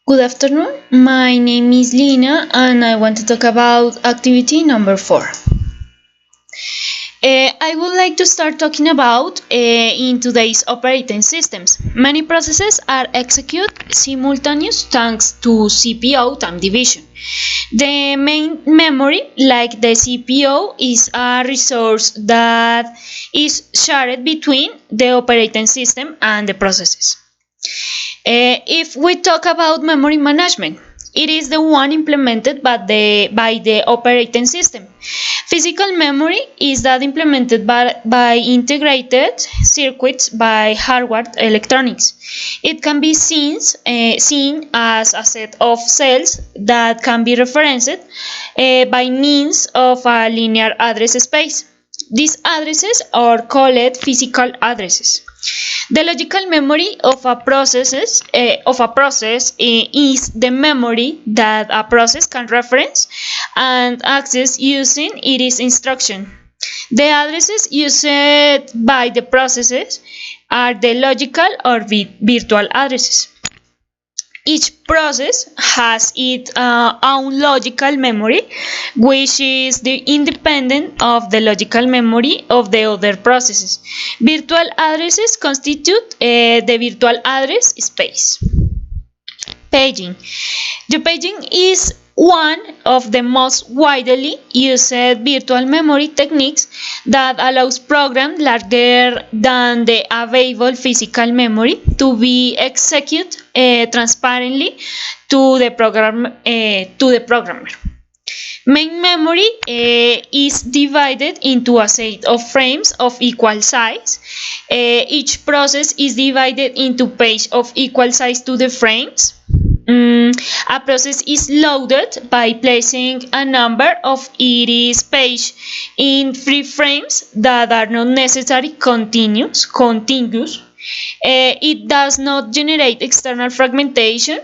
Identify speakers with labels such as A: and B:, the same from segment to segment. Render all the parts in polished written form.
A: Good afternoon. My name is Lina and I want to talk about activity number 4. I would like to start talking about in today's operating systems. Many processes are executed simultaneous thanks to CPU time division. The main memory, like the CPU, is a resource that is shared between the operating system and the processes. If we talk about memory management, it is the one implemented by the operating system. Physical memory is that implemented by integrated circuits by hardware electronics. It can be seen as a set of cells that can be referenced by means of a linear address space. These addresses are called physical addresses. The logical memory of a process is the memory that a process can reference and access using its instruction. The addresses used by the processes are the logical or virtual addresses. Each process has its own logical memory, which is independent of the logical memory of the other processes. Virtual addresses constitute the virtual address space. Paging. The paging is one of the most widely used virtual memory techniques that allows programs larger than the available physical memory to be executed transparently to the programmer. Main memory is divided into a set of frames of equal size. Each process is divided into pages of equal size to the frames. A process is loaded by placing a number of its pages in free frames that are not necessarily contiguous. It does not generate external fragmentation.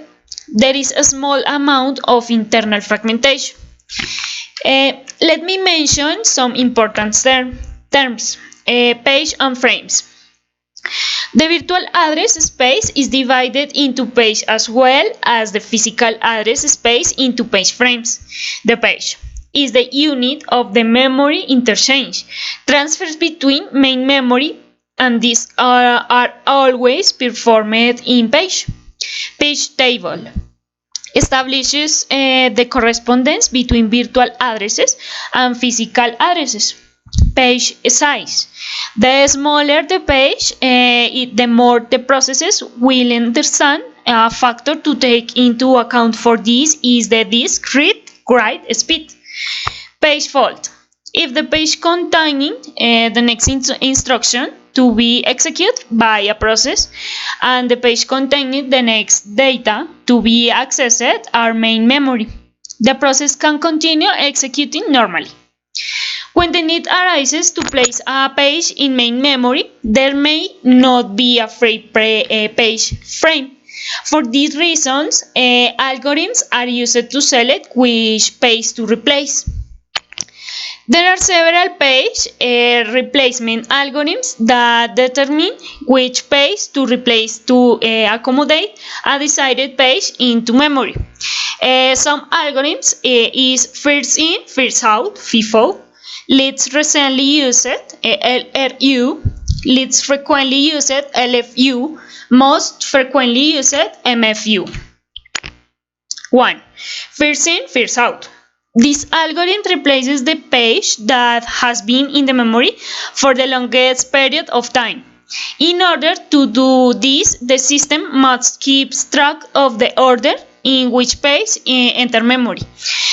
A: There is a small amount of internal fragmentation. Let me mention some important terms. Page and frames. The virtual address space is divided into pages as well as the physical address space into page frames. The page is the unit of the memory interchange. Transfers between main memory and disk are always performed in page. Page table establishes the correspondence between virtual addresses and physical addresses. Page size. The smaller the page, the more the processes will understand. A factor to take into account for this is the disk read-write speed. Page fault. If the page containing the next instruction to be executed by a process and the page containing the next data to be accessed are main memory, the process can continue executing normally. When the need arises to place a page in main memory, there may not be a free page frame. For these reasons, algorithms are used to select which page to replace. There are several page replacement algorithms that determine which page to replace to accommodate a decided page into memory. Some algorithms is first in, first out, FIFO, least recently used LRU, least frequently used LFU, most frequently used MFU. 1. First in, first out. This algorithm replaces the page that has been in the memory for the longest period of time. In order to do this, the system must keep track of the order in which page enter memory.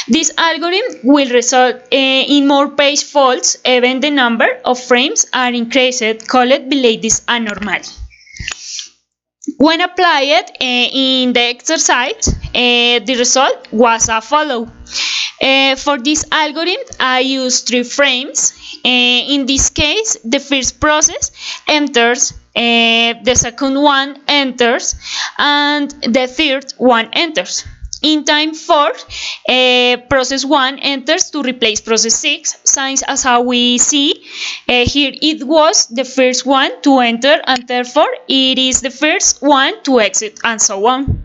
A: This algorithm will result in more page faults even the number of frames are increased, called Biladi's anomaly. When applied in the exercise, the result was as follows. For this algorithm, I use 3 frames. In this case, the first process enters, the second one enters, and the third one enters. In time 4, process 1 enters to replace process 6, since as how we see, Here it was the first one to enter, and therefore it is the first one to exit, and so on.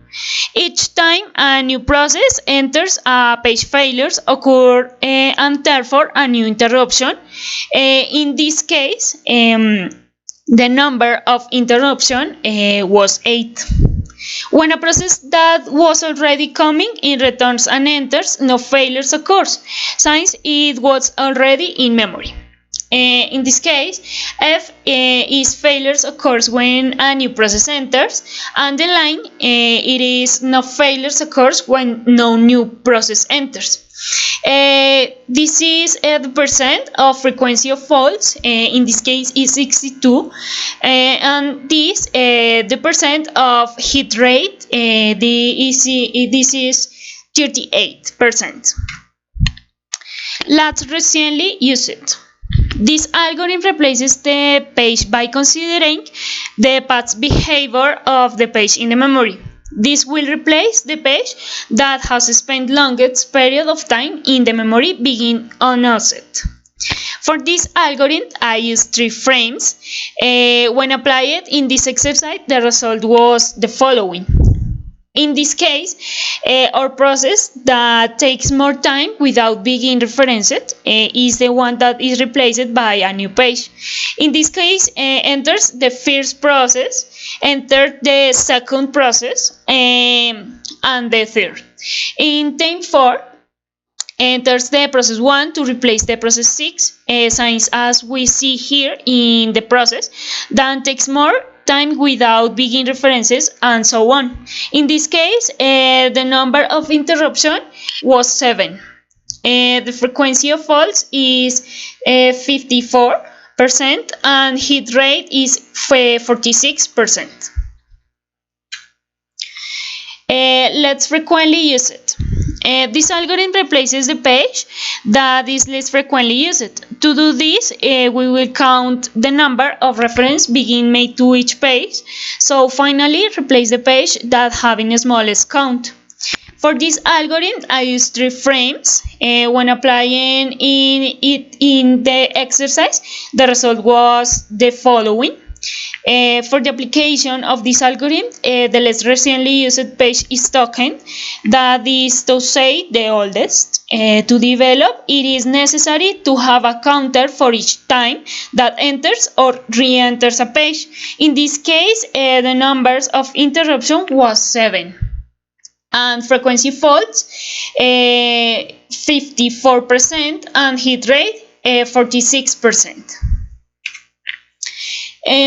A: Each time a new process enters, a page failures occur, and therefore a new interruption. In this case, the number of interruption was 8. When a process that was already coming in returns and enters, no failures occurs, since it was already in memory. In this case, F is failures occurs when a new process enters, and the line it is no failures occurs when no new process enters. This is the percent of frequency of faults. In this case is 62, and this the percent of hit rate. This is 38%. Let's recently use it. This algorithm replaces the page by considering the past behavior of the page in the memory. This will replace the page that has spent longest period of time in the memory begin unasked. For this algorithm, I used 3 frames. When applied in this exercise, the result was the following. In this case, our process that takes more time without being referenced is the one that is replaced by a new page. In this case, enters the first process, enter the second process, and the third. In time 4, enters the process 1 to replace the process 6, since as we see here in the process, that takes more time without begin references, and so on. In this case, the number of interruption was 7. The frequency of faults is 54%, and hit rate is 46%. Let's frequently use it. This algorithm replaces the page that is less frequently used. To do this, we will count the number of references being made to each page. So finally, replace the page that having the smallest count. For this algorithm, I use 3 frames. When applying in the exercise, the result was the following. For the application of this algorithm, the less recently used page is token, that is to say the oldest. To develop, it is necessary to have a counter for each time that enters or re-enters a page. In this case, the numbers of interruption was 7. And frequency faults 54%, and hit rate 46%.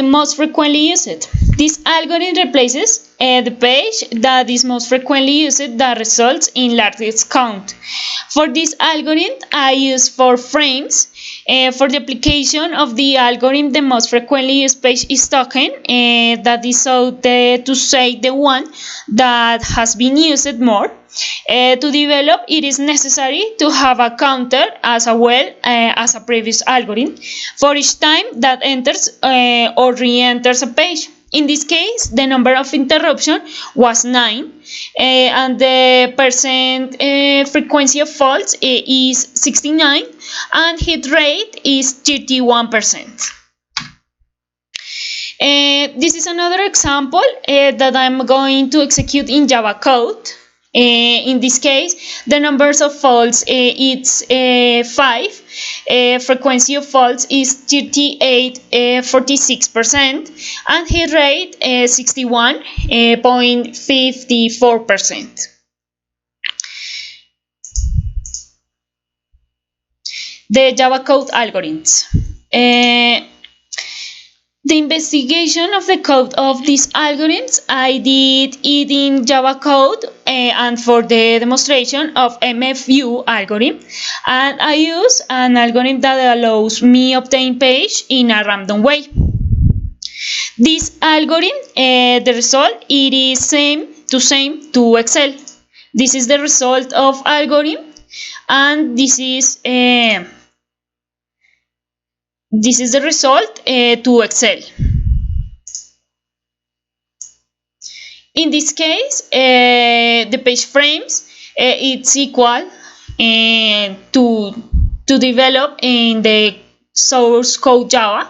A: Most frequently used. This algorithm replaces the page that is most frequently used that results in largest count. For this algorithm, I use 4 frames. For the application of the algorithm, the most frequently used page is token, that is to say the one that has been used more. To develop, it is necessary to have a counter as well as a previous algorithm for each time that enters or re-enters a page. In this case, the number of interruption was 9, and the percent frequency of faults is 69, and hit rate is 31%. This is another example that I'm going to execute in Java code. In this case, the numbers of faults it's 5. Frequency of faults is 46%, and hit rate 61.54%. The Java code algorithms. The investigation of the code of these algorithms, I did it in Java code and for the demonstration of MFU algorithm, and I use an algorithm that allows me obtain page in a random way. This algorithm, the result, it is same to Excel. This is the result of algorithm, and this is the result to Excel. In this case, the page frames it's equal to develop in the source code Java.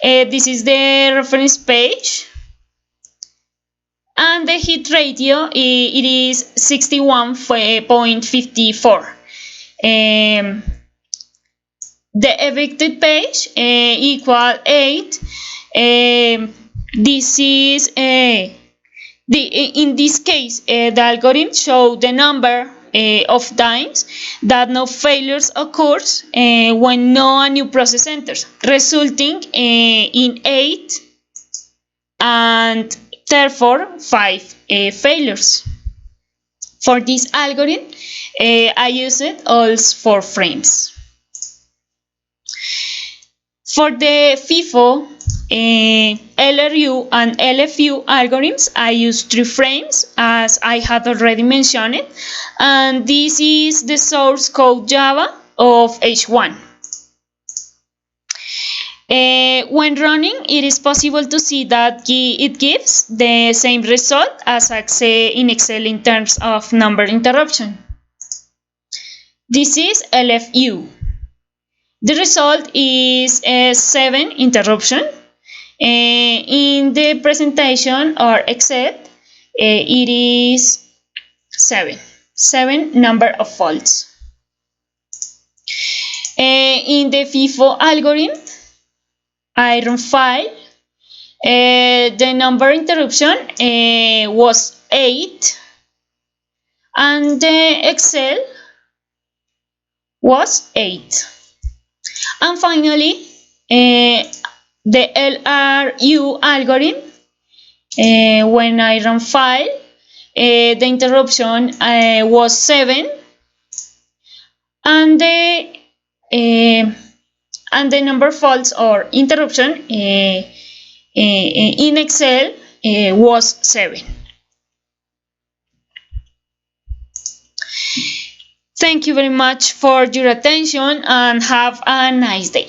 A: This is the reference page. And the hit ratio, it is 61.54. The affected page equal 8. This is in this case, the algorithm shows the number of times that no failures occurs when no new process enters, resulting in 8 and therefore 5 failures. For this algorithm, I use it all 4 frames. For the FIFO, LRU and LFU algorithms, I use 3 frames, as I had already mentioned, and this is the source code Java of H1. When running, it is possible to see that it gives the same result as in Excel in terms of number interruption. This is LFU. The result is 7 interruption. In the presentation or Excel, it is 7 number of faults. In the FIFO algorithm, I run file. The number interruption was 8, and the Excel was 8. And finally, the LRU algorithm, when I run file, the interruption was 7, and the number of faults or interruption in Excel was 7. Thank you very much for your attention and have a nice day.